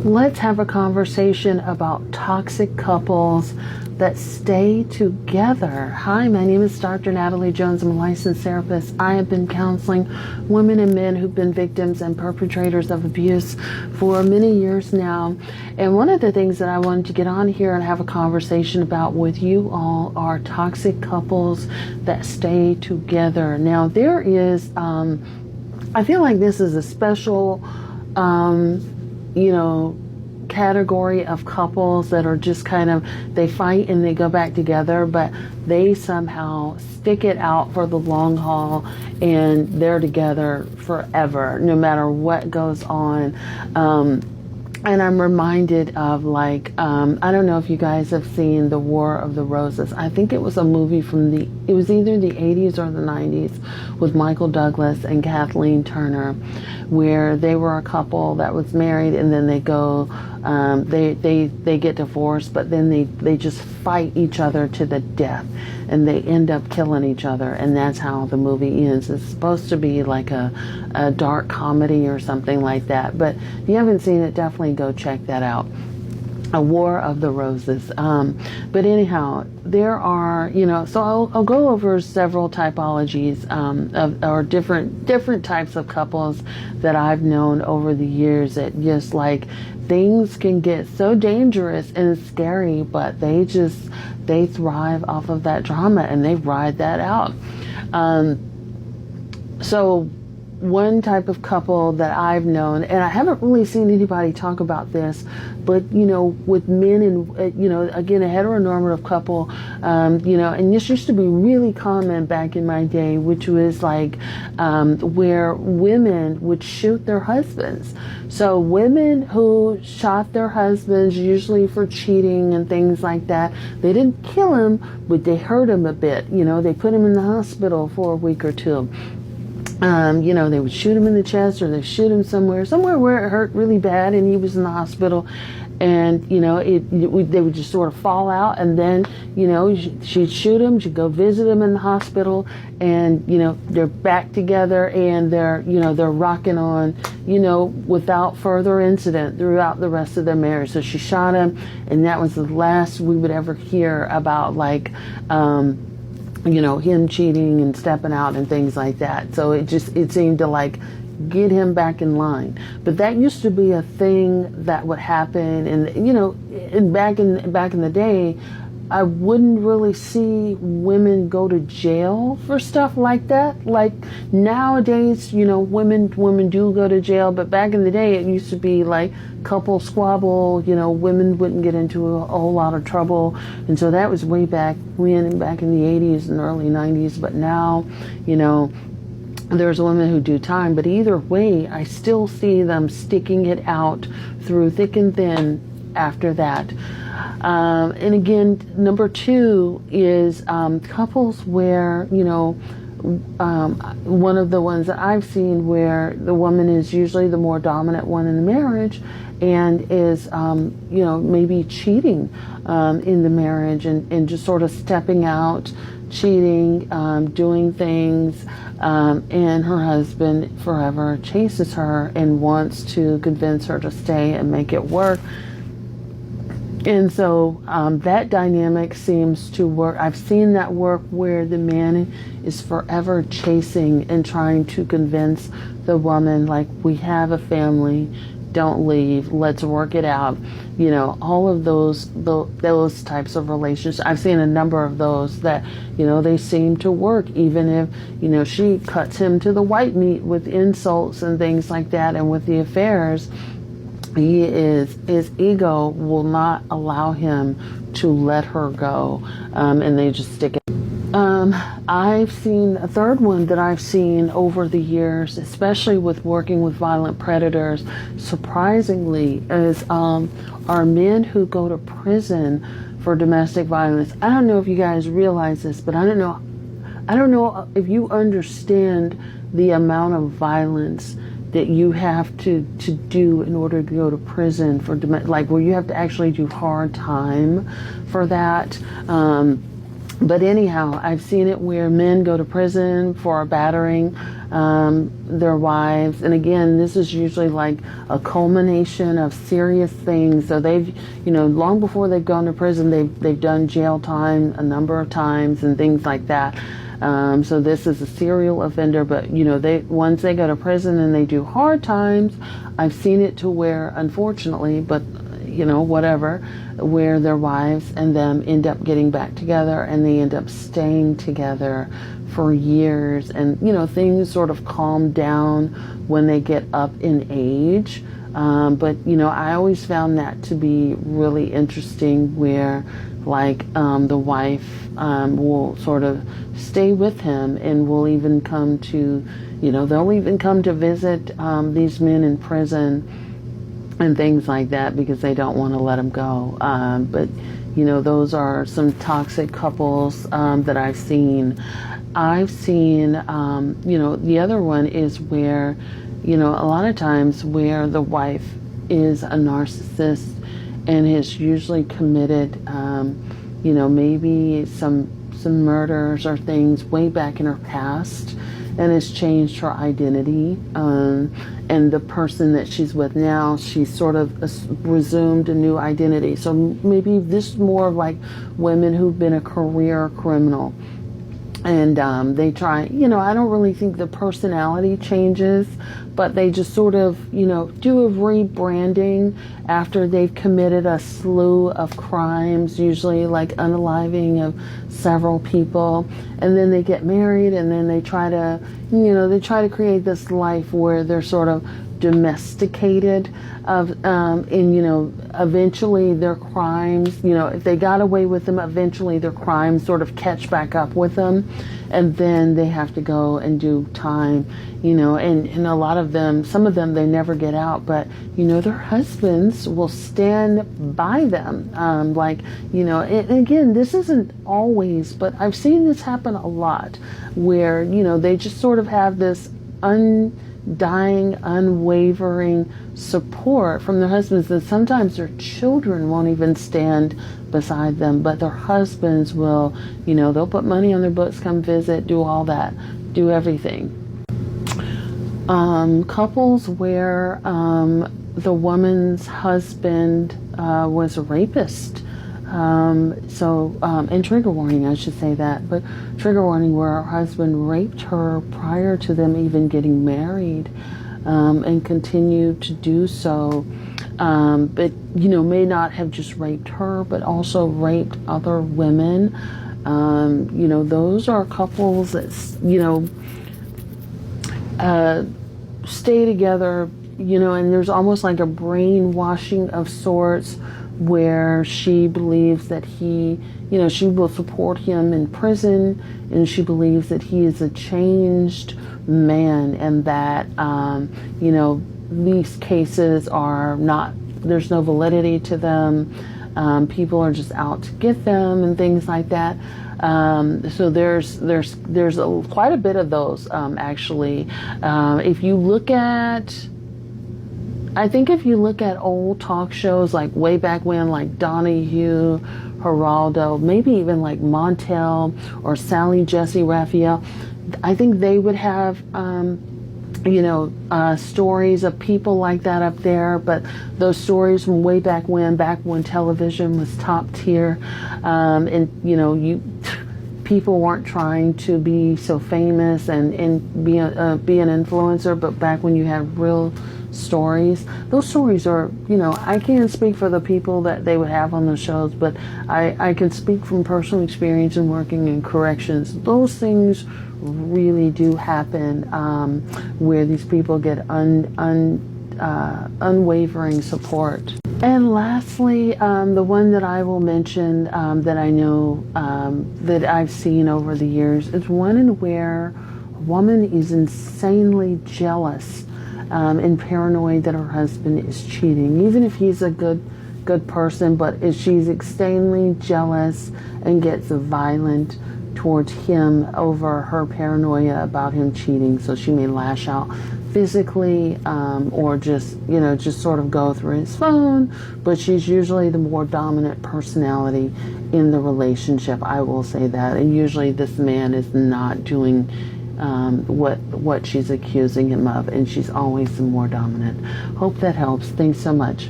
Let's have a conversation about toxic couples that stay together. Hi, my name is Dr. Natalie Jones. I'm a licensed therapist. I have been counseling women and men who've been victims and perpetrators of abuse for many years now. And one of the things that I wanted to get on here and have a conversation about with you all are toxic couples that stay together. Now, there is, I feel like this is a special, category of couples that are just kind of, they fight and they go back together, but they somehow stick it out for the long haul and they're together forever, no matter what goes on. And I'm reminded of I don't know if you guys have seen The War of the Roses. I think it was a movie from it was either the 80s or the 90s with Michael Douglas and Kathleen Turner, where they were a couple that was married and then they go, they get divorced, but then they just fight each other to the death and they end up killing each other, and that's how the movie ends. It's supposed to be like a dark comedy or something like that, but if you haven't seen it, definitely go check that out. A War of the Roses. But anyhow, there are, so I'll go over several typologies or different types of couples that I've known over the years that just things can get so dangerous and scary, but they thrive off of that drama and they ride that out. So one type of couple that I've known, and I haven't really seen anybody talk about this, but with men and again, a heteronormative couple, and this used to be really common back in my day, which was where women would shoot their husbands. So women who shot their husbands, usually for cheating and things like that, they didn't kill him, but they hurt him a bit. They put him in the hospital for a week or two. They would shoot him in the chest, or they shoot him somewhere where it hurt really bad and he was in the hospital, and they would just sort of fall out, and then she'd shoot him, she'd go visit him in the hospital, and they're back together and they're rocking on without further incident throughout the rest of their marriage. So she shot him, and that was the last we would ever hear about him cheating and stepping out and things like that. So it seemed to get him back in line. But that used to be a thing that would happen, and back in the day, I wouldn't really see women go to jail for stuff like that. Like nowadays, women do go to jail, but back in the day, it used to be couple squabble, women wouldn't get into a whole lot of trouble. And so that was way back when, back in the 80s and early 90s. But now, there's women who do time. But either way, I still see them sticking it out through thick and thin after that. And again, number two is couples where, one of the ones that I've seen where the woman is usually the more dominant one in the marriage and is, maybe cheating in the marriage and just sort of stepping out, cheating, doing things, and her husband forever chases her and wants to convince her to stay and make it work. And so that dynamic seems to work. I've seen that work where the man is forever chasing and trying to convince the woman, we have a family, don't leave, let's work it out. All of those types of relationships. I've seen a number of those that, they seem to work, even if, she cuts him to the white meat with insults and things like that, and with the affairs. His ego will not allow him to let her go, and they just stick it. I've seen a third one that I've seen over the years, especially with working with violent predators, surprisingly, is are men who go to prison for domestic violence. I don't know if you guys realize this, but I don't know if you understand the amount of violence that you have to do in order to go to prison for where you have to actually do hard time for that. But anyhow, I've seen it where men go to prison for battering their wives. And again, this is usually like a culmination of serious things. So they've, long before they've gone to prison, they've done jail time a number of times and things like that. So this is a serial offender, but once they go to prison and they do hard times, I've seen it to where, unfortunately, but whatever, where their wives and them end up getting back together and they end up staying together for years, and things sort of calm down when they get up in age. But I always found that to be really interesting, where the wife will sort of stay with him and will even come to, they'll even come to visit these men in prison and things like that, because they don't want to let them go. But those are some toxic couples that I've seen. I've seen, the other one is where, a lot of times where the wife is a narcissist and has usually committed, maybe some murders or things way back in her past, and has changed her identity. And the person that she's with now, she's sort of resumed a new identity. So maybe this is more of like women who've been a career criminal. And they try, I don't really think the personality changes, but they just sort of, do a rebranding after they've committed a slew of crimes, usually like unaliving of several people. And then they get married, and then they try to create this life where they're sort of domesticated eventually their crimes, if they got away with them, eventually their crimes sort of catch back up with them, and then they have to go and do time, and a lot of them, some of them, they never get out, but their husbands will stand by them, and again, this isn't always, but I've seen this happen a lot, where they just sort of have this undying, unwavering support from their husbands, and sometimes their children won't even stand beside them, but their husbands will, they'll put money on their books, come visit, do all that, do everything. Couples where the woman's husband was a rapist. And trigger warning, I should say that, but trigger warning, where her husband raped her prior to them even getting married, and continued to do so, but may not have just raped her, but also raped other women. Those are couples that stay together, and there's almost like a brainwashing of sorts, where she believes that he, she will support him in prison, and she believes that he is a changed man, and that, these cases are not, there's no validity to them. People are just out to get them and things like that. So there's quite a bit of those, actually. If you look at old talk shows, like way back when, like Donahue, Geraldo, maybe even like Montel or Sally Jesse Raphael, I think they would have, stories of people like that up there, but those stories from way back when television was top tier, people weren't trying to be so famous and be an influencer, but back when you had real stories, those stories are, I can't speak for the people that they would have on the shows, but I can speak from personal experience in working in corrections. Those things really do happen, where these people get unwavering support. And lastly, the one that I will mention, that I know, that I've seen over the years, is one where a woman is insanely jealous and paranoid that her husband is cheating, even if he's a good person, but if she's extremely jealous and gets violent towards him over her paranoia about him cheating. So she may lash out physically, or just, just sort of go through his phone, but she's usually the more dominant personality in the relationship. I will say that. And usually this man is not doing what she's accusing him of, and she's always the more dominant. Hope that helps. Thanks so much.